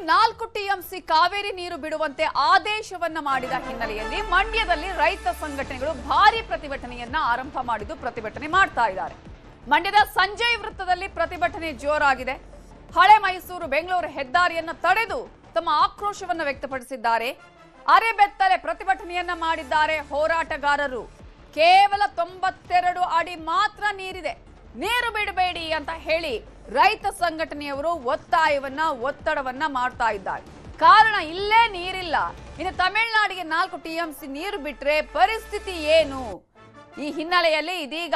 4 TMC Kaveri ನೀರು ಬಿಡುವಂತೆ ಆದೇಶವನ್ನ ಮಾಡಿದ ಹಿನ್ನೆಲೆಯಲ್ಲಿ ಮಂಡ್ಯದಲ್ಲಿ ರೈತ ಸಂಘಟನೆಗಳು ಭಾರಿ ಪ್ರತಿಭಟನೆಯನ್ನ ಆರಂಭ ಮಾಡಿದ್ದು ಪ್ರತಿಭಟನೆ ಮಾಡ್ತಾ ಇದ್ದಾರೆ. ಮಂಡ್ಯದ ಸಂಜಯ್ ವೃತ್ತದಲ್ಲಿ ಪ್ರತಿಭಟನೆ ಜೋರಾಗಿದೆ. ಹಳೆ ಮೈಸೂರು ಬೆಂಗಳೂರು ಹೆದ್ದಾರಿಯನ್ನ ತಡೆದು ತಮ್ಮ ಆಕ್ರೋಶವನ್ನ ವ್ಯಕ್ತಪಡಿಸಿದ್ದಾರೆ. ಅರೆಬೆತ್ತಲೆ ಪ್ರತಿಭಟನೆಯನ್ನ ಮಾಡಿದ್ದಾರೆ ಹೋರಾಟಗಾರರು. ಕೇವಲ 92 ಅಡಿ ಮಾತ್ರ ನೀರಿದೆ, ನೀರು ಬಿಡಬೇಡಿ ಅಂತ ಹೇಳಿ ರೈತ ಸಂಘಟನೆಯವರು ಒತ್ತಡವನ್ನ ಮಾಡ್ತಾ ಇದ್ದಾರೆ. ಕಾರಣ ಇಲ್ಲೇ ನೀರಿಲ್ಲ, ಇನ್ನು ತಮಿಳುನಾಡಿಗೆ 4 ಟಿಎಂಸಿ ನೀರು ಬಿಟ್ರೆ ಪರಿಸ್ಥಿತಿ ಏನು? ಈ ಹಿನ್ನೆಲೆಯಲ್ಲಿ ಇದೀಗ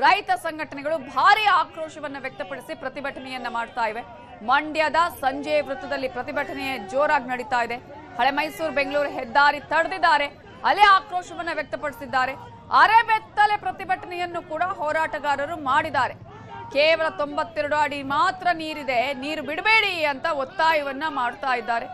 ರೈತ ಸಂಘಟನೆಗಳು ಭಾರಿ ಆಕ್ರೋಶವನ್ನ ವ್ಯಕ್ತಪಡಿಸಿ ಪ್ರತಿಭಟನೆಯನ್ನ ಮಾಡ್ತಾ ಇವೆ. ಮಂಡ್ಯದ ಸಂಜಯ್ ವೃತ್ತದಲ್ಲಿ ಪ್ರತಿಭಟನೆ ಜೋರಾಗಿ ನಡೀತಾ ಇದೆ. ಹಳೆ ಮೈಸೂರು ಬೆಂಗಳೂರು ಹೆದ್ದಾರಿ ತಡೆದಿದ್ದಾರೆ, ಅಲ್ಲೇ ಆಕ್ರೋಶವನ್ನ ವ್ಯಕ್ತಪಡಿಸಿದ್ದಾರೆ. ಅರೆಬೆತ್ತಲೆ ಪ್ರತಿಭಟನೆಯನ್ನು ಕೂಡ ಹೋರಾಟಗಾರರು ಮಾಡಿದ್ದಾರೆ. ಕೇವಲ 92 ಅಡಿ ಮಾತ್ರ ನೀರಿದೆ, ನೀರು ಬಿಡಬೇಡಿ ಅಂತ ಒತ್ತಾಯವನ್ನ ಮಾಡ್ತಾ ಇದ್ದಾರೆ.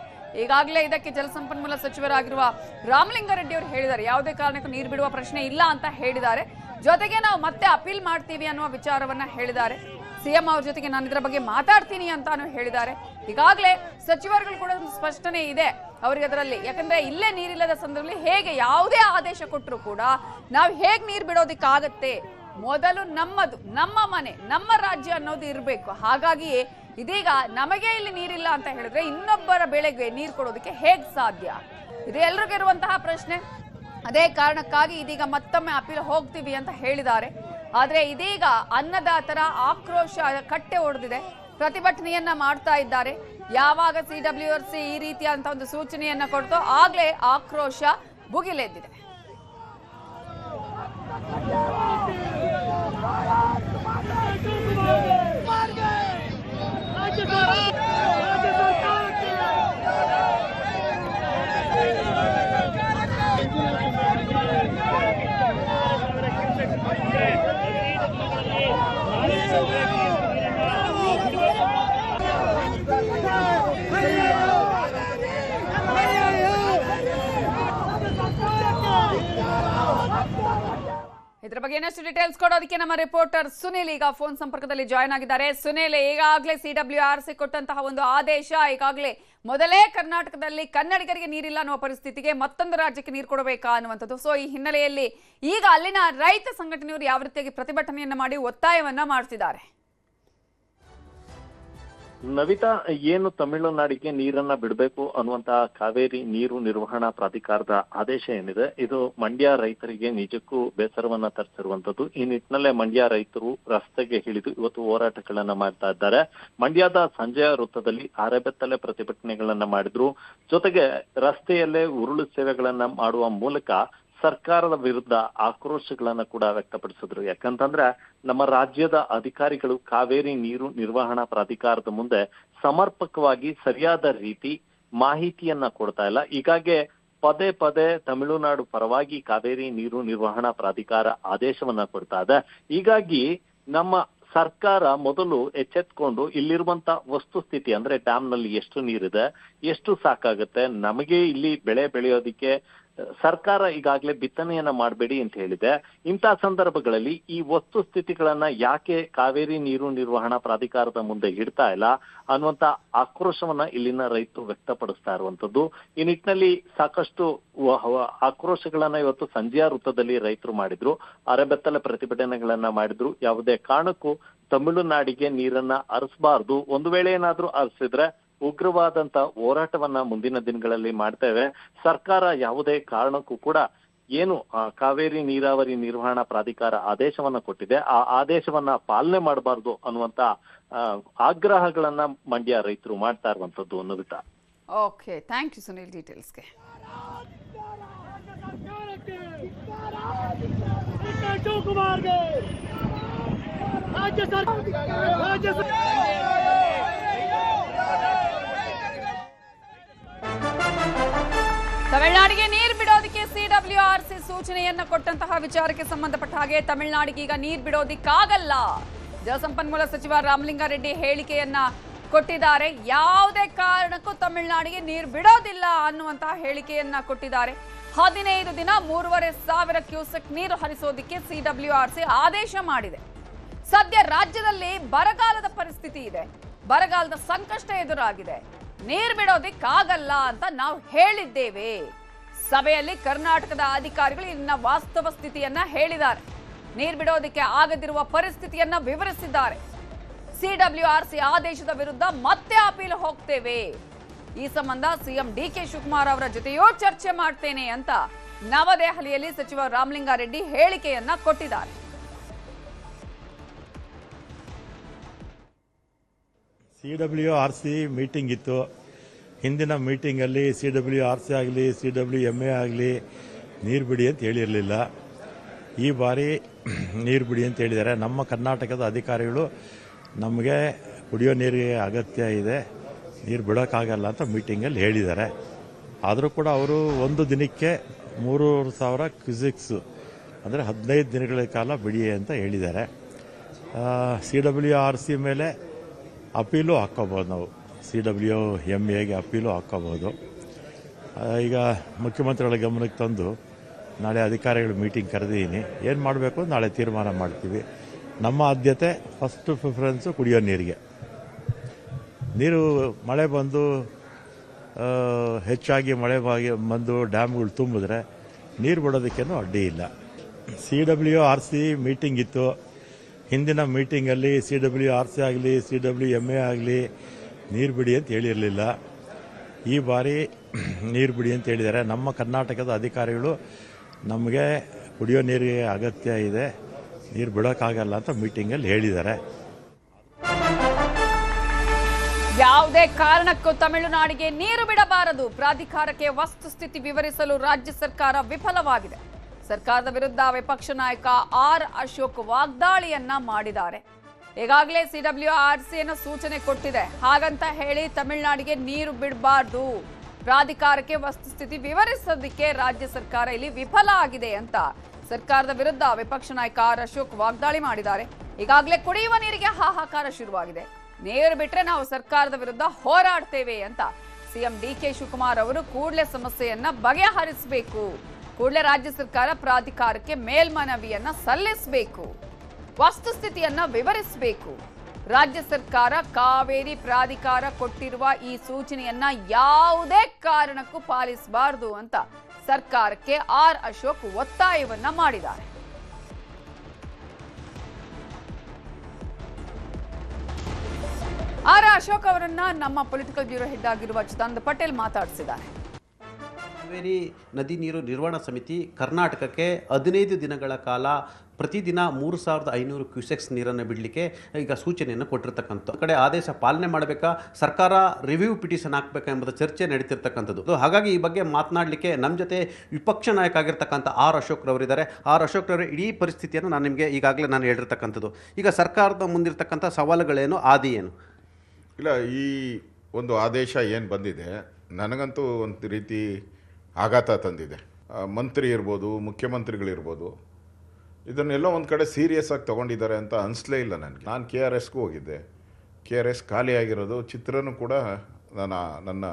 ಈಗಾಗಲೇ ಇದಕ್ಕೆ ಜಲಸಂಪನ್ಮೂಲ ಸಚಿವರಾಗಿರುವ ರಾಮಲಿಂಗಾರೆಡ್ಡಿ ಅವರು ಹೇಳಿದ್ದಾರೆ, ಯಾವುದೇ ಕಾರಣಕ್ಕೂ ನೀರು ಬಿಡುವ ಪ್ರಶ್ನೆ ಇಲ್ಲ ಅಂತ ಹೇಳಿದ್ದಾರೆ. ಜೊತೆಗೆ ನಾವು ಮತ್ತೆ ಅಪೀಲ್ ಮಾಡ್ತೀವಿ ಅನ್ನುವ ವಿಚಾರವನ್ನ ಹೇಳಿದ್ದಾರೆ. ಸಿಎಂ ಅವ್ರ ಜೊತೆಗೆ ನಾನು ಇದರ ಬಗ್ಗೆ ಮಾತಾಡ್ತೀನಿ ಅಂತಾನು ಹೇಳಿದ್ದಾರೆ. ಈಗಾಗಲೇ ಸಚಿವರುಗಳು ಕೂಡ ಒಂದು ಸ್ಪಷ್ಟನೆ ಇದೆ ಅವರಿಗೆ ಅದರಲ್ಲಿ. ಯಾಕಂದ್ರೆ ಇಲ್ಲೇ ನೀರಿಲ್ಲದ ಸಂದರ್ಭದಲ್ಲಿ ಹೇಗೆ ಯಾವುದೇ ಆದೇಶ ಕೊಟ್ಟರು ಕೂಡ ನಾವು ಹೇಗೆ ನೀರು ಬಿಡೋದಿಕ್ಕಾಗತ್ತೆ? ಮೊದಲು ನಮ್ಮದು, ನಮ್ಮ ಮನೆ, ನಮ್ಮ ರಾಜ್ಯ ಅನ್ನೋದು ಇರಬೇಕು. ಹಾಗಾಗಿಯೇ ಇದೀಗ ನಮಗೆ ಇಲ್ಲಿ ನೀರಿಲ್ಲ ಅಂತ ಹೇಳಿದ್ರೆ ಇನ್ನೊಬ್ಬರ ಬೆಳೆಗೆ ನೀರು ಕೊಡೋದಕ್ಕೆ ಹೇಗೆ ಸಾಧ್ಯ? ಇದು ಎಲ್ರಿಗೂ ಇರುವಂತಹ ಪ್ರಶ್ನೆ. ಅದೇ ಕಾರಣಕ್ಕಾಗಿ ಇದೀಗ ಮತ್ತೊಮ್ಮೆ ಅಪೀಲ್ ಹೋಗ್ತೀವಿ ಅಂತ ಹೇಳಿದ್ದಾರೆ. ಆದ್ರೆ ಇದೀಗ ಅನ್ನದಾತರ ಆಕ್ರೋಶ ಕಟ್ಟೆ ಹೊಡೆದಿದೆ, ಪ್ರತಿಭಟನೆಯನ್ನ ಮಾಡ್ತಾ ಇದ್ದಾರೆ. ಯಾವಾಗ ಸಿಡಬ್ಲ್ಯೂಆರ್ಸಿ ಈ ರೀತಿಯಾದಂತಹ ಒಂದು ಸೂಚನೆಯನ್ನ ಕೊಡ್ತೋ ಆಗ್ಲೇ ಆಕ್ರೋಶ ಭುಗಿಲೆದ್ದಿದೆ. ಇದರ ಬಗ್ಗೆ ಇನ್ನಷ್ಟು ಡೀಟೇಲ್ಸ್ ಕೊಡೋದಕ್ಕೆ ನಮ್ಮ ರಿಪೋರ್ಟರ್ ಸುನಿಲ್ ಈಗ ಫೋನ್ ಸಂಪರ್ಕದಲ್ಲಿ ಜಾಯ್ನ್ ಆಗಿದ್ದಾರೆ. ಸುನಿಲ್, ಈಗಾಗಲೇ ಸಿಡಬ್ಲ್ಯೂಆರ್ಸಿ ಕೊಟ್ಟಂತಹ ಒಂದು ಆದೇಶ, ಈಗಾಗಲೇ ಮೊದಲೇ ಕರ್ನಾಟಕದಲ್ಲಿ ಕನ್ನಡಿಗರಿಗೆ ನೀರಿಲ್ಲ ಅನ್ನುವ ಪರಿಸ್ಥಿತಿಗೆ ಮತ್ತೊಂದು ರಾಜ್ಯಕ್ಕೆ ನೀರು ಕೊಡಬೇಕಾ ಅನ್ನುವಂಥದ್ದು. ಸೊ ಈ ಹಿನ್ನೆಲೆಯಲ್ಲಿ ಈಗ ಅಲ್ಲಿನ ರೈತ ಸಂಘಟನೆಯವರು ಯಾವ ರೀತಿಯಾಗಿ ಪ್ರತಿಭಟನೆಯನ್ನ ಮಾಡಿ ಒತ್ತಾಯವನ್ನ ಮಾಡ್ತಿದ್ದಾರೆ? ನವಿತಾ, ಏನು ತಮಿಳುನಾಡಿಗೆ ನೀರನ್ನ ಬಿಡಬೇಕು ಅನ್ನುವಂತಹ ಕಾವೇರಿ ನೀರು ನಿರ್ವಹಣಾ ಪ್ರಾಧಿಕಾರದ ಆದೇಶ ಏನಿದೆ, ಇದು ಮಂಡ್ಯ ರೈತರಿಗೆ ನಿಜಕ್ಕೂ ಬೇಸರವನ್ನ ತರಿಸಿರುವಂತದ್ದು. ಈ ನಿಟ್ಟಿನಲ್ಲೇ ಮಂಡ್ಯ ರೈತರು ರಸ್ತೆಗೆ ಇಳಿದು ಇವತ್ತು ಹೋರಾಟಗಳನ್ನ ಮಾಡ್ತಾ ಇದ್ದಾರೆ. ಮಂಡ್ಯದ ಸಂಜಯ ವೃತ್ತದಲ್ಲಿ ಅರೆಬೆತ್ತಲೆ ಪ್ರತಿಭಟನೆಗಳನ್ನ ಮಾಡಿದ್ರು. ಜೊತೆಗೆ ರಸ್ತೆಯಲ್ಲೇ ಉರುಳು ಸೇವೆಗಳನ್ನ ಮಾಡುವ ಮೂಲಕ ಸರ್ಕಾರದ ವಿರುದ್ಧ ಆಕ್ರೋಶಗಳನ್ನ ಕೂಡ ವ್ಯಕ್ತಪಡಿಸಿದ್ರು. ಯಾಕಂತಂದ್ರೆ ನಮ್ಮ ರಾಜ್ಯದ ಅಧಿಕಾರಿಗಳು ಕಾವೇರಿ ನೀರು ನಿರ್ವಹಣಾ ಪ್ರಾಧಿಕಾರದ ಮುಂದೆ ಸಮರ್ಪಕವಾಗಿ ಸರಿಯಾದ ರೀತಿ ಮಾಹಿತಿಯನ್ನ ಕೊಡ್ತಾ ಇಲ್ಲ. ಹೀಗಾಗಿ ಪದೇ ಪದೇ ತಮಿಳುನಾಡು ಪರವಾಗಿ ಕಾವೇರಿ ನೀರು ನಿರ್ವಹಣಾ ಪ್ರಾಧಿಕಾರ ಆದೇಶವನ್ನ ಕೊಡ್ತಾ ಇದೆ. ಹೀಗಾಗಿ ನಮ್ಮ ಸರ್ಕಾರ ಮೊದಲು ಎಚ್ಚೆತ್ಕೊಂಡು ಇಲ್ಲಿರುವಂತ ವಸ್ತುಸ್ಥಿತಿ, ಅಂದ್ರೆ ಡ್ಯಾಮ್ ನಲ್ಲಿ ಎಷ್ಟು ನೀರಿದೆ, ಎಷ್ಟು ಸಾಕಾಗುತ್ತೆ, ನಮಗೆ ಇಲ್ಲಿ ಬೆಳೆ ಬೆಳೆಯೋದಿಕ್ಕೆ ಸರ್ಕಾರ ಈಗಾಗಲೇ ಬಿತ್ತನೆಯನ್ನ ಮಾಡಬೇಡಿ ಅಂತ ಹೇಳಿದೆ. ಇಂಥ ಸಂದರ್ಭಗಳಲ್ಲಿ ಈ ವಸ್ತುಸ್ಥಿತಿಗಳನ್ನ ಯಾಕೆ ಕಾವೇರಿ ನೀರು ನಿರ್ವಹಣಾ ಪ್ರಾಧಿಕಾರದ ಮುಂದೆ ಇಡ್ತಾ ಇಲ್ಲ ಅನ್ನುವಂತ ಆಕ್ರೋಶವನ್ನ ಇಲ್ಲಿನ ರೈತರು ವ್ಯಕ್ತಪಡಿಸ್ತಾ ಇರುವಂತದ್ದು. ಈ ನಿಟ್ಟಿನಲ್ಲಿ ಸಾಕಷ್ಟು ಆಕ್ರೋಶಗಳನ್ನ ಇವತ್ತು ಸಂಜೆಯ ವೃತ್ತದಲ್ಲಿ ರೈತರು ಮಾಡಿದ್ರು, ಅರೆಬೆತ್ತಲೆ ಪ್ರತಿಭಟನೆಗಳನ್ನ ಮಾಡಿದ್ರು. ಯಾವುದೇ ಕಾರಣಕ್ಕೂ ತಮಿಳುನಾಡಿಗೆ ನೀರನ್ನ ಹರಿಸಬಾರ್ದು, ಒಂದು ವೇಳೆ ಏನಾದ್ರೂ ಹರಿಸಿದ್ರೆ ಉಗ್ರವಾದಂತ ಹೋರಾಟವನ್ನ ಮುಂದಿನ ದಿನಗಳಲ್ಲಿ ಮಾಡ್ತೇವೆ. ಸರ್ಕಾರ ಯಾವುದೇ ಕಾರಣಕ್ಕೂ ಕೂಡ ಏನು ಕಾವೇರಿ ನೀರಾವರಿ ನಿರ್ವಹಣಾ ಪ್ರಾಧಿಕಾರ ಆದೇಶವನ್ನ ಕೊಟ್ಟಿದೆ, ಆ ಆದೇಶವನ್ನ ಪಾಲನೆ ಮಾಡಬಾರ್ದು ಅನ್ನುವಂತ ಆಗ್ರಹಗಳನ್ನ ಮಂಡ್ಯ ರೈತರು ಮಾಡ್ತಾ ಇರುವಂತದ್ದು ಅನ್ನೋದಿತ್ತ. ಓಕೆ, ಥ್ಯಾಂಕ್ ಯು ಸುನಿಲ್ ಡೀಟೇಲ್ಸ್ಗೆ. ತಮಿಳುನಾಡಿಗೆ ನೀರು ಬಿಡೋದಕ್ಕೆ ಸಿಡಬ್ಲ್ಯೂಆರ್ಸಿ ಸೂಚನೆಯನ್ನ ಕೊಟ್ಟಂತಹ ವಿಚಾರಕ್ಕೆ ಸಂಬಂಧಪಟ್ಟ ಹಾಗೆ ತಮಿಳುನಾಡಿಗೆ ಈಗ ನೀರು ಬಿಡೋದಿಕ್ಕಾಗಲ್ಲ. ಜಲಸಂಪನ್ಮೂಲ ಸಚಿವ ರಾಮಲಿಂಗಾರೆಡ್ಡಿ ಹೇಳಿಕೆಯನ್ನ ಕೊಟ್ಟಿದ್ದಾರೆ. ಯಾವುದೇ ಕಾರಣಕ್ಕೂ ತಮಿಳುನಾಡಿಗೆ ನೀರು ಬಿಡೋದಿಲ್ಲ ಅನ್ನುವಂತಹ ಹೇಳಿಕೆಯನ್ನ ಕೊಟ್ಟಿದ್ದಾರೆ. 15 ದಿನ 3,500 ಕ್ಯೂಸೆಕ್ ನೀರು ಹರಿಸೋದಕ್ಕೆ ಸಿಡಬ್ಲ್ಯೂಆರ್ಸಿ ಆದೇಶ ಮಾಡಿದೆ. ಸದ್ಯ ರಾಜ್ಯದಲ್ಲಿ ಬರಗಾಲದ ಪರಿಸ್ಥಿತಿ ಇದೆ, ಬರಗಾಲದ ಸಂಕಷ್ಟ ಎದುರಾಗಿದೆ. ನೀರು ಬಿಡೋದಿಕ್ಕಾಗಲ್ಲ ಅಂತ ನಾವು ಹೇಳಿದ್ದೇವೆ. ಸಭೆಯಲ್ಲಿ ಕರ್ನಾಟಕದ ಅಧಿಕಾರಿಗಳು ಇನ್ನ ವಾಸ್ತವ ಸ್ಥಿತಿಯನ್ನ ಹೇಳಿದ್ದಾರೆ. ನೀರು ಬಿಡೋದಕ್ಕೆ ಆಗದಿರುವ ಪರಿಸ್ಥಿತಿಯನ್ನ ವಿವರಿಸಿದ್ದಾರೆ. ಸಿಡಬ್ಲ್ಯೂಆರ್ಸಿ ಆದೇಶದ ವಿರುದ್ಧ ಮತ್ತೆ ಅಪೀಲ್ ಹೋಗ್ತೇವೆ. ಈ ಸಂಬಂಧ ಸಿಎಂ ಡಿಕೆ ಶಿವಕುಮಾರ್ ಅವರ ಜೊತೆಯೂ ಚರ್ಚೆ ಮಾಡ್ತೇನೆ ಅಂತ ನವದೆಹಲಿಯಲ್ಲಿ ಸಚಿವ ರಾಮಲಿಂಗಾರೆಡ್ಡಿ ಹೇಳಿಕೆಯನ್ನ ಕೊಟ್ಟಿದ್ದಾರೆ. CWRC ಮೀಟಿಂಗ್ ಇತ್ತು. ಹಿಂದಿನ ಮೀಟಿಂಗಲ್ಲಿ CWRC ಆಗಲಿ CWMA ಆಗಲಿ ನೀರು ಬಿಡಿ ಅಂತ ಹೇಳಿರಲಿಲ್ಲ. ಈ ಬಾರಿ ನೀರು ಬಿಡಿ ಅಂತ ಹೇಳಿದ್ದಾರೆ. ನಮ್ಮ ಕರ್ನಾಟಕದ ಅಧಿಕಾರಿಗಳು ನಮಗೆ ಕುಡಿಯೋ ನೀರಿಗೆ ಅಗತ್ಯ ಇದೆ, ನೀರು ಬಿಡೋಕ್ಕಾಗಲ್ಲ ಅಂತ ಮೀಟಿಂಗಲ್ಲಿ ಹೇಳಿದ್ದಾರೆ. ಆದರೂ ಕೂಡ ಅವರು ಒಂದು ದಿನಕ್ಕೆ 3,000 ಕ್ಯೂಸೆಕ್ಸು ಅಂದರೆ 15 ದಿನಗಳ ಕಾಲ ಬಿಡಿ ಅಂತ ಹೇಳಿದ್ದಾರೆ. CWRC ಮೇಲೆ ಅಪೀಲು ಹಾಕ್ಕೋಬೋದು. ನಾವು CWMAಗೆ ಅಪೀಲು ಹಾಕ್ಕೋಬೋದು. ಈಗ ಮುಖ್ಯಮಂತ್ರಿಗಳ ಗಮನಕ್ಕೆ ತಂದು ನಾಳೆ ಅಧಿಕಾರಿಗಳು ಮೀಟಿಂಗ್ ಕರೆದಿದ್ದೀನಿ. ಏನು ಮಾಡಬೇಕು ನಾಳೆ ತೀರ್ಮಾನ ಮಾಡ್ತೀವಿ. ನಮ್ಮ ಆದ್ಯತೆ ಫಸ್ಟ್ ಪ್ರಿಫರೆನ್ಸು ಕುಡಿಯೋ ನೀರಿಗೆ. ನೀರು ಮಳೆ ಬಂದು ಹೆಚ್ಚಾಗಿ ಮಳೆ ಬಂದು ಡ್ಯಾಮ್ಗಳು ತುಂಬಿದ್ರೆ ನೀರು ಬಿಡೋದಕ್ಕೇನು ಅಡ್ಡಿ ಇಲ್ಲ. CWRC ಮೀಟಿಂಗ್ ಇತ್ತು. ಹಿಂದಿನ ಮೀಟಿಂಗಲ್ಲಿ CWRC ಆಗಲಿ CWMA ಆಗಲಿ ನೀರು ಬಿಡಿ ಅಂತ ಹೇಳಿರಲಿಲ್ಲ. ಈ ಬಾರಿ ನೀರು ಬಿಡಿ ಅಂತ ಹೇಳಿದ್ದಾರೆ. ನಮ್ಮ ಕರ್ನಾಟಕದ ಅಧಿಕಾರಿಗಳು ನಮಗೆ ಕುಡಿಯೋ ನೀರಿಗೆ ಅಗತ್ಯ ಇದೆ, ನೀರು ಬಿಡೋಕ್ಕಾಗಲ್ಲ ಅಂತ ಮೀಟಿಂಗಲ್ಲಿ ಹೇಳಿದ್ದಾರೆ. ಯಾವುದೇ ಕಾರಣಕ್ಕೂ ತಮಿಳುನಾಡಿಗೆ ನೀರು ಬಿಡಬಾರದು. ಪ್ರಾಧಿಕಾರಕ್ಕೆ ವಸ್ತುಸ್ಥಿತಿ ವಿವರಿಸಲು ರಾಜ್ಯ ಸರ್ಕಾರ ವಿಫಲವಾಗಿದೆ. ಸರ್ಕಾರದ ವಿರುದ್ಧ ವಿಪಕ್ಷ ನಾಯಕ ಆರ್ ಅಶೋಕ್ ವಾಗ್ದಾಳಿಯನ್ನ ಮಾಡಿದ್ದಾರೆ. ಈಗಾಗಲೇ ಸಿಡಬ್ಲ್ಯೂಆರ್ಸಿಯನ್ನು ಸೂಚನೆ ಕೊಟ್ಟಿದೆ. ಹಾಗಂತ ಹೇಳಿ ತಮಿಳುನಾಡಿಗೆ ನೀರು ಬಿಡಬಾರ್ದು, ಪ್ರಾಧಿಕಾರಕ್ಕೆ ವಸ್ತುಸ್ಥಿತಿ ವಿವರಿಸೋದಕ್ಕೆ ರಾಜ್ಯ ಸರ್ಕಾರ ಇಲ್ಲಿ ವಿಫಲ ಆಗಿದೆ ಅಂತ ಸರ್ಕಾರದ ವಿರುದ್ಧ ವಿಪಕ್ಷ ನಾಯಕ ಆರ್ ಅಶೋಕ್ ವಾಗ್ದಾಳಿ ಮಾಡಿದ್ದಾರೆ. ಈಗಾಗಲೇ ಕುಡಿಯುವ ನೀರಿಗೆ ಹಾಹಾಕಾರ ಶುರುವಾಗಿದೆ. ನೀರು ಬಿಟ್ರೆ ನಾವು ಸರ್ಕಾರದ ವಿರುದ್ಧ ಹೋರಾಡ್ತೇವೆ ಅಂತ ಸಿಎಂ ಡಿಕೆ ಶಿವಕುಮಾರ್ ಅವರು ಕೂಡಲೇ ಸಮಸ್ಯೆಯನ್ನ ಬಗೆಹರಿಸಬೇಕು. ಕೂಡಲೇ ರಾಜ್ಯ ಸರ್ಕಾರ ಪ್ರಾಧಿಕಾರಕ್ಕೆ ಮೇಲ್ಮನವಿಯನ್ನ ಸಲ್ಲಿಸಬೇಕು, ವಸ್ತುಸ್ಥಿತಿಯನ್ನ ವಿವರಿಸಬೇಕು. ರಾಜ್ಯ ಸರ್ಕಾರ ಕಾವೇರಿ ಪ್ರಾಧಿಕಾರ ಕೊಟ್ಟಿರುವ ಈ ಸೂಚನೆಯನ್ನ ಯಾವುದೇ ಕಾರಣಕ್ಕೂ ಪಾಲಿಸಬಾರದು ಅಂತ ಸರ್ಕಾರಕ್ಕೆ ಆರ್ ಅಶೋಕ್ ಒತ್ತಾಯವನ್ನ ಮಾಡಿದ್ದಾರೆ. ಆರ್ ಅಶೋಕ್ ಅವರನ್ನ ನಮ್ಮ ಪೊಲಿಟಿಕಲ್ ಬ್ಯೂರೋ ಹೆಡ್ ಆಗಿರುವ ಚಿದಾನಂದ ಪಟೇಲ್ ಮಾತಾಡಿಸಿದ್ದಾರೆ. ಕಾವೇರಿ ನದಿ ನೀರು ನಿರ್ವಹಣಾ ಸಮಿತಿ ಕರ್ನಾಟಕಕ್ಕೆ 15 ದಿನಗಳ ಕಾಲ ಪ್ರತಿದಿನ 3,500 ಕ್ಯೂಸೆಕ್ಸ್ ನೀರನ್ನು ಬಿಡಲಿಕ್ಕೆ ಈಗ ಸೂಚನೆಯನ್ನು ಕೊಟ್ಟಿರ್ತಕ್ಕಂಥ ಕಡೆ ಆದೇಶ ಪಾಲನೆ ಮಾಡಬೇಕಾ, ಸರ್ಕಾರ ರಿವ್ಯೂ ಪಿಟಿಷನ್ ಹಾಕಬೇಕಾ ಎಂಬುದು ಚರ್ಚೆ ನಡೀತಿರ್ತಕ್ಕಂಥದ್ದು. ಹಾಗಾಗಿ ಈ ಬಗ್ಗೆ ಮಾತನಾಡಲಿಕ್ಕೆ ನಮ್ಮ ಜೊತೆ ವಿಪಕ್ಷ ನಾಯಕ ಆಗಿರ್ತಕ್ಕಂಥ ಆರ್ ಅಶೋಕ್ ರವರಿದ್ದಾರೆ. ಆರ್ ಅಶೋಕ್ ರವರ ಇಡೀ ಪರಿಸ್ಥಿತಿಯನ್ನು ನಾನು ನಿಮಗೆ ಈಗಾಗಲೇ ನಾನು ಹೇಳಿರ್ತಕ್ಕಂಥದ್ದು. ಈಗ ಸರ್ಕಾರದ ಮುಂದಿರ್ತಕ್ಕಂಥ ಸವಾಲುಗಳೇನು, ಆದಿ ಏನು? ಇಲ್ಲ, ಈ ಒಂದು ಆದೇಶ ಏನು ಬಂದಿದೆ ನನಗಂತೂ ಒಂದು ರೀತಿ ಆಘಾತ ತಂದಿದೆ. ಮಂತ್ರಿ ಇರ್ಬೋದು, ಮುಖ್ಯಮಂತ್ರಿಗಳಿರ್ಬೋದು, ಇದನ್ನೆಲ್ಲ ಒಂದು ಕಡೆ ಸೀರಿಯಸ್ ಆಗಿ ತೊಗೊಂಡಿದ್ದಾರೆ ಅಂತ ಅನಿಸ್ಲೇ ಇಲ್ಲ ನನಗೆ. ನಾನು KRSಗೂ ಹೋಗಿದ್ದೆ. KRS ಖಾಲಿಯಾಗಿರೋದು ಚಿತ್ರನೂ ಕೂಡ ನನ್ನ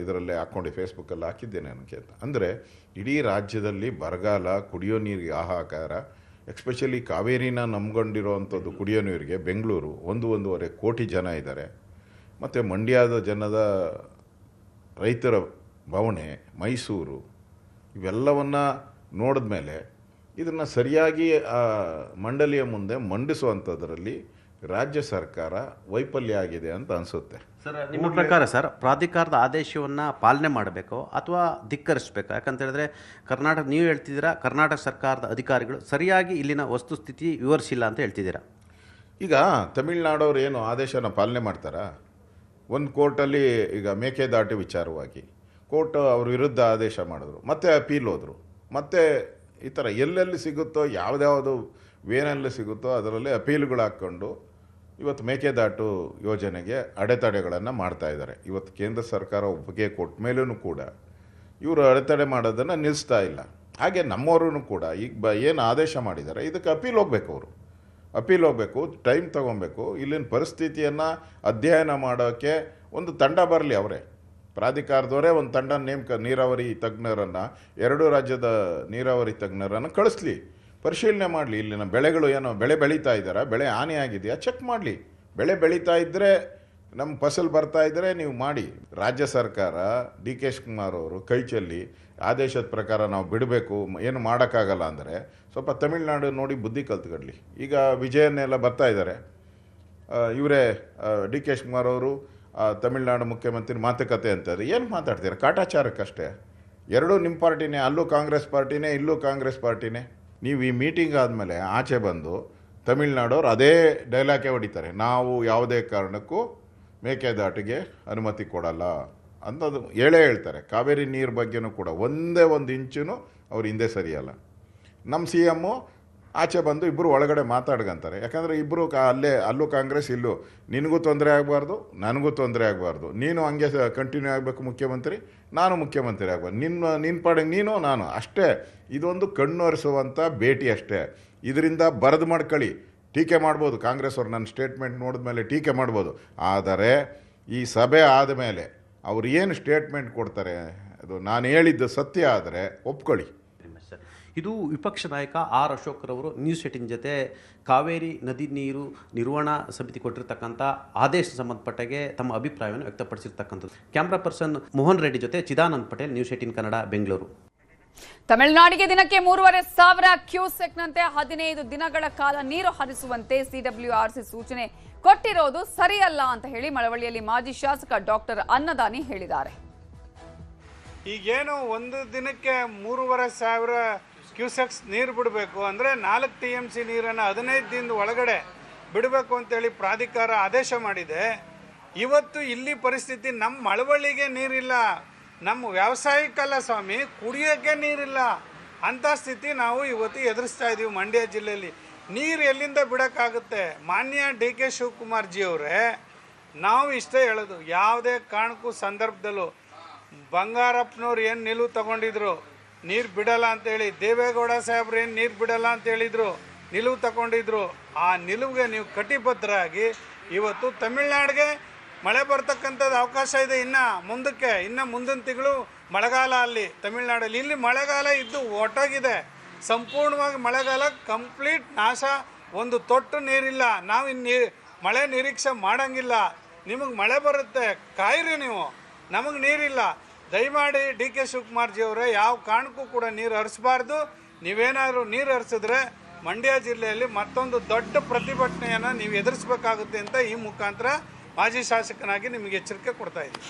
ಇದರಲ್ಲೇ ಹಾಕ್ಕೊಂಡು ಫೇಸ್ಬುಕ್ಕಲ್ಲಿ ಹಾಕಿದ್ದೇನೆ ನನಗೆ. ಅಂದರೆ ಇಡೀ ರಾಜ್ಯದಲ್ಲಿ ಬರಗಾಲ, ಕುಡಿಯೋ ನೀರಿಗೆ ಹಾಹಾಕಾರ, ಎಕ್ಸ್ಪೆಷಲಿ ಕಾವೇರಿನ ನಂಬ್ಕೊಂಡಿರೋವಂಥದ್ದು ಕುಡಿಯೋ ನೀರಿಗೆ ಬೆಂಗಳೂರು 1.5 ಕೋಟಿ ಜನ ಇದ್ದಾರೆ. ಮತ್ತು ಮಂಡ್ಯದ ಜನದ ರೈತರ ಬವಣೆ, ಮೈಸೂರು, ಇವೆಲ್ಲವನ್ನು ನೋಡಿದ ಮೇಲೆ ಇದನ್ನು ಸರಿಯಾಗಿ ಮಂಡಳಿಯ ಮುಂದೆ ಮಂಡಿಸುವಂಥದ್ರಲ್ಲಿ ರಾಜ್ಯ ಸರ್ಕಾರ ವೈಫಲ್ಯ ಆಗಿದೆ ಅಂತ ಅನಿಸುತ್ತೆ. ಸರ್, ನಿಮ್ಮ ಪ್ರಕಾರ ಸರ್ ಪ್ರಾಧಿಕಾರದ ಆದೇಶವನ್ನು ಪಾಲನೆ ಮಾಡಬೇಕು ಅಥವಾ ಧಿಕ್ಕರಿಸಬೇಕು? ಯಾಕಂತ ಹೇಳಿದ್ರೆ ಕರ್ನಾಟಕ, ನೀವು ಹೇಳ್ತಿದ್ದೀರಾ ಕರ್ನಾಟಕ ಸರ್ಕಾರದ ಅಧಿಕಾರಿಗಳು ಸರಿಯಾಗಿ ಇಲ್ಲಿನ ವಸ್ತುಸ್ಥಿತಿ ವಿವರಿಸಿಲ್ಲ ಅಂತ ಹೇಳ್ತಿದ್ದೀರಾ. ಈಗ ತಮಿಳ್ನಾಡವ್ರು ಏನು ಆದೇಶನ ಪಾಲನೆ ಮಾಡ್ತಾರಾ? ಒಂದು ಕೋರ್ಟಲ್ಲಿ ಈಗ ಮೇಕೆದಾಟು ವಿಚಾರವಾಗಿ ಕೋರ್ಟ್ ಅವ್ರ ವಿರುದ್ಧ ಆದೇಶ ಮಾಡಿದ್ರು, ಮತ್ತೆ ಅಪೀಲ್ ಹೋದರು, ಮತ್ತೆ ಈ ಥರ ಎಲ್ಲೆಲ್ಲಿ ಸಿಗುತ್ತೋ ಯಾವುದ್ಯಾವುದು ವೇನಲ್ಲಿ ಸಿಗುತ್ತೋ ಅದರಲ್ಲಿ ಅಪೀಲ್ಗಳು ಹಾಕ್ಕೊಂಡು ಇವತ್ತು ಮೇಕೆದಾಟು ಯೋಜನೆಗೆ ಅಡೆತಡೆಗಳನ್ನು ಮಾಡ್ತಾ ಇದ್ದಾರೆ. ಇವತ್ತು ಕೇಂದ್ರ ಸರ್ಕಾರ ಒಪ್ಪಿಗೆ ಕೊಟ್ಟ ಮೇಲೂ ಕೂಡ ಇವರು ಅಡೆತಡೆ ಮಾಡೋದನ್ನು ನಿಲ್ಲಿಸ್ತಾ ಇಲ್ಲ. ಹಾಗೆ ನಮ್ಮವ್ರೂ ಕೂಡ ಈಗ ಏನು ಆದೇಶ ಮಾಡಿದ್ದಾರೆ ಇದಕ್ಕೆ ಅಪೀಲ್ ಹೋಗಬೇಕು. ಅವರು ಅಪೀಲ್ ಹೋಗಬೇಕು, ಟೈಮ್ ತೊಗೊಬೇಕು. ಇಲ್ಲಿನ ಪರಿಸ್ಥಿತಿಯನ್ನು ಅಧ್ಯಯನ ಮಾಡೋಕ್ಕೆ ಒಂದು ತಂಡ ಬರಲಿ. ಅವರೇ ಪ್ರಾಧಿಕಾರದವರೇ ಒಂದು ತಂಡ ನೀರಾವರಿ ತಜ್ಞರನ್ನು, 2 ರಾಜ್ಯದ ನೀರಾವರಿ ತಜ್ಞರನ್ನು ಕಳಿಸ್ಲಿ, ಪರಿಶೀಲನೆ ಮಾಡಲಿ. ಇಲ್ಲಿನ ಬೆಳೆಗಳು ಏನೋ ಬೆಳೆ ಬೆಳೀತಾ ಇದ್ದಾರಾ, ಬೆಳೆ ಹಾನಿ ಆಗಿದೆಯಾ ಚೆಕ್ ಮಾಡಲಿ. ಬೆಳೆ ಬೆಳೀತಾ ಇದ್ದರೆ ನಮ್ಮ ಫಸಲು ಬರ್ತಾ ಇದ್ದರೆ ನೀವು ಮಾಡಿ. ರಾಜ್ಯ ಸರ್ಕಾರ ಡಿ ಕೆ ಶಿವಕುಮಾರ್ ಅವರು ಕೈ ಚೆಲ್ಲಿ ಆದೇಶದ ಪ್ರಕಾರ ನಾವು ಬಿಡಬೇಕು, ಏನು ಮಾಡೋಕ್ಕಾಗಲ್ಲ ಅಂದರೆ ಸ್ವಲ್ಪ ತಮಿಳ್ನಾಡು ನೋಡಿ ಬುದ್ಧಿ ಕಲ್ತ್ಕೊಡ್ಲಿ. ಈಗ ವಿಜಯನ್ನೆಲ್ಲ ಬರ್ತಾ ಇದ್ದಾರೆ, ಇವರೇ ಡಿ ಕೆ ಶಿವಕುಮಾರ್ ಅವರು ತಮಿಳ್ನಾಡು ಮುಖ್ಯಮಂತ್ರಿ ಮಾತುಕತೆ ಅಂತಾರೆ. ಏನು ಮಾತಾಡ್ತೀರಾ? ಕಾಟಾಚಾರಕ್ಕಷ್ಟೇ. ಎರಡೂ ನಿಮ್ಮ ಪಾರ್ಟಿನೇ, ಅಲ್ಲೂ ಕಾಂಗ್ರೆಸ್ ಪಾರ್ಟಿನೇ, ಇಲ್ಲೂ ಕಾಂಗ್ರೆಸ್ ಪಾರ್ಟಿನೇ. ನೀವು ಈ ಮೀಟಿಂಗ್ ಆದಮೇಲೆ ಆಚೆ ಬಂದು ತಮಿಳ್ನಾಡವ್ರು ಅದೇ ಡೈಲಾಗೇ ಹೊಡಿತಾರೆ, ನಾವು ಯಾವುದೇ ಕಾರಣಕ್ಕೂ ಮೇಕೆದಾಟಿಗೆ ಅನುಮತಿ ಕೊಡಲ್ಲ ಅಂತದು ಹೇಳೇ ಹೇಳ್ತಾರೆ. ಕಾವೇರಿ ನೀರು ಬಗ್ಗೆನೂ ಕೂಡ ಒಂದೇ ಒಂದು ಇಂಚೂ ಅವ್ರು ಹಿಂದೆ ಸರಿಯಲ್ಲ. ನಮ್ಮ ಸಿ ಎಮ್ಮು ಆಚೆ ಬಂದು ಇಬ್ಬರು ಒಳಗಡೆ ಮಾತಾಡ್ಕಂತಾರೆ. ಯಾಕಂದರೆ ಇಬ್ಬರು ಅಲ್ಲೂ ಕಾಂಗ್ರೆಸ್, ಇಲ್ಲೂ ನಿನಗೂ ತೊಂದರೆ ಆಗಬಾರ್ದು, ನನಗೂ ತೊಂದರೆ ಆಗಬಾರ್ದು. ನೀನು ಹಂಗೆ ಕಂಟಿನ್ಯೂ ಆಗಬೇಕು ಮುಖ್ಯಮಂತ್ರಿ, ನಾನು ಮುಖ್ಯಮಂತ್ರಿ ಆಗಬಾರ್ದು. ನಿನ್ನ ಪಾಡಿಗೆ ನೀನು ನಾನು ಅಷ್ಟೇ. ಇದೊಂದು ಕಣ್ಣೊರೆಸುವಂಥ ಭೇಟಿ ಅಷ್ಟೇ. ಇದರಿಂದ ಬರೆದು ಮಾಡ್ಕೊಳ್ಳಿ, ಟೀಕೆ ಮಾಡ್ಬೋದು. ಕಾಂಗ್ರೆಸ್ ಅವ್ರು ನನ್ನ ಸ್ಟೇಟ್ಮೆಂಟ್ ನೋಡಿದ ಮೇಲೆ ಟೀಕೆ ಮಾಡ್ಬೋದು. ಆದರೆ ಈ ಸಭೆ ಆದಮೇಲೆ ಅವ್ರು ಏನು ಸ್ಟೇಟ್ಮೆಂಟ್ ಕೊಡ್ತಾರೆ, ಅದು ನಾನು ಹೇಳಿದ್ದು ಸತ್ಯ ಆದರೆ ಒಪ್ಕೊಳ್ಳಿ. ಇದು ವಿಪಕ್ಷ ನಾಯಕ ಆರ್ ಅಶೋಕ್ರವರು ನ್ಯೂಸ್ 18 ಜೊತೆ ಕಾವೇರಿ ನದಿ ನೀರು ನಿರ್ವಹಣಾ ಸಮಿತಿ ಕೊಟ್ಟಿರ್ತಕ್ಕಂಥ ಆದೇಶ ಸಂಬಂಧಪಟ್ಟಾಗೆ ತಮ್ಮ ಅಭಿಪ್ರಾಯವನ್ನು ವ್ಯಕ್ತಪಡಿಸಿರ್ತಕ್ಕಂಥದ್ದು. ಕ್ಯಾಮ್ರಾ ಪರ್ಸನ್ ಮೋಹನ್ ರೆಡ್ಡಿ ಜೊತೆ ಚಿದಾನಂದ್ ಪಟೇಲ್, ನ್ಯೂಸ್ 18 ಕನ್ನಡ, ಬೆಂಗಳೂರು. ತಮಿಳುನಾಡಿಗೆ ದಿನಕ್ಕೆ 3,500 ಕ್ಯೂಸೆಕ್ನಂತೆ 15 ದಿನಗಳ ಕಾಲ ನೀರು ಹರಿಸುವಂತೆ CWRC ಸೂಚನೆ ಕೊಟ್ಟಿರೋದು ಸರಿಯಲ್ಲ ಅಂತ ಹೇಳಿ ಮಳವಳ್ಳಿಯಲ್ಲಿ ಮಾಜಿ ಶಾಸಕ ಡಾಕ್ಟರ್ ಅನ್ನದಾನಿ ಹೇಳಿದ್ದಾರೆ. ಈಗೇನು ಒಂದು ದಿನಕ್ಕೆ 3,500 ಕ್ಯೂಸೆಕ್ಸ್ ನೀರು ಬಿಡಬೇಕು ಅಂದರೆ 4 TMC ನೀರನ್ನು 15 ದಿನದ ಒಳಗಡೆ ಬಿಡಬೇಕು ಅಂತೇಳಿ ಪ್ರಾಧಿಕಾರ ಆದೇಶ ಮಾಡಿದೆ. ಇವತ್ತು ಇಲ್ಲಿ ಪರಿಸ್ಥಿತಿ, ನಮ್ಮ ಮಳವಳ್ಳಿಗೆ ನೀರಿಲ್ಲ, ನಮ್ಮ ವ್ಯಾವಸಾಯಿಕಲ್ಲ ಸ್ವಾಮಿ, ಕುಡಿಯೋಕ್ಕೆ ನೀರಿಲ್ಲ. ಅಂಥ ಸ್ಥಿತಿ ನಾವು ಇವತ್ತು ಎದುರಿಸ್ತಾ ಇದ್ದೀವಿ ಮಂಡ್ಯ ಜಿಲ್ಲೆಯಲ್ಲಿ. ನೀರು ಎಲ್ಲಿಂದ ಬಿಡೋಕ್ಕಾಗುತ್ತೆ? ಮಾನ್ಯ ಡಿ ಕೆ ಶಿವಕುಮಾರ್ ಜಿ ಅವರೇ, ನಾವು ಇಷ್ಟೇ ಹೇಳೋದು, ಯಾವುದೇ ಕಾರಣಕ್ಕೂ ಸಂದರ್ಭದಲ್ಲೂ ಬಂಗಾರಪ್ಪನವ್ರು ಏನು ನಿಲುವು ತಗೊಂಡಿದ್ರು ನೀರು ಬಿಡಲ್ಲ ಅಂತೇಳಿ, ದೇವೇಗೌಡ ಸಾಹೇಬ್ರು ಏನು ನೀರು ಬಿಡಲ್ಲ ಅಂತ ಹೇಳಿದರು, ನಿಲುವು ತಗೊಂಡಿದ್ರು, ಆ ನಿಲುವಿಗೆ ನೀವು ಕಟಿಬದ್ಧರಾಗಿ ಇವತ್ತು ತಮಿಳ್ನಾಡಿಗೆ ಮಳೆ ಬರ್ತಕ್ಕಂಥದ್ದು ಅವಕಾಶ ಇದೆ. ಇನ್ನು ಮುಂದಿನ ತಿಂಗಳು ಮಳೆಗಾಲ ಅಲ್ಲಿ ತಮಿಳ್ನಾಡಲ್ಲಿ. ಇಲ್ಲಿ ಮಳೆಗಾಲ ಇದ್ದು ಒಟ್ಟೋಗಿದೆ, ಸಂಪೂರ್ಣವಾಗಿ ಮಳೆಗಾಲ ಕಂಪ್ಲೀಟ್ ನಾಶ. ಒಂದು ತೊಟ್ಟು ನೀರಿಲ್ಲ. ನಾವು ಇನ್ನು ಮಳೆ ನಿರೀಕ್ಷೆ ಮಾಡೋಂಗಿಲ್ಲ. ನಿಮಗೆ ಮಳೆ ಬರುತ್ತೆ, ಕಾಯಿರಿ ನೀವು, ನಮಗೆ ನೀರಿಲ್ಲ. ದಯಮಾಡಿ ಡಿ ಕೆ ಶಿವಕುಮಾರ್ ಜಿ ಅವರೇ, ಯಾವ ಕಾರಣಕ್ಕೂ ಕೂಡ ನೀರು ಹರಿಸಬಾರ್ದು. ನೀವೇನಾದರೂ ನೀರು ಹರಿಸಿದ್ರೆ ಮಂಡ್ಯ ಜಿಲ್ಲೆಯಲ್ಲಿ ಮತ್ತೊಂದು ದೊಡ್ಡ ಪ್ರತಿಭಟನೆಯನ್ನು ನೀವು ಎದುರಿಸಬೇಕಾಗುತ್ತೆ ಅಂತ ಈ ಮುಖಾಂತರ ಮಾಜಿ ಶಾಸಕನಾಗಿ ನಿಮಗೆ ಎಚ್ಚರಿಕೆ ಕೊಡ್ತಾ ಇದ್ದೀನಿ.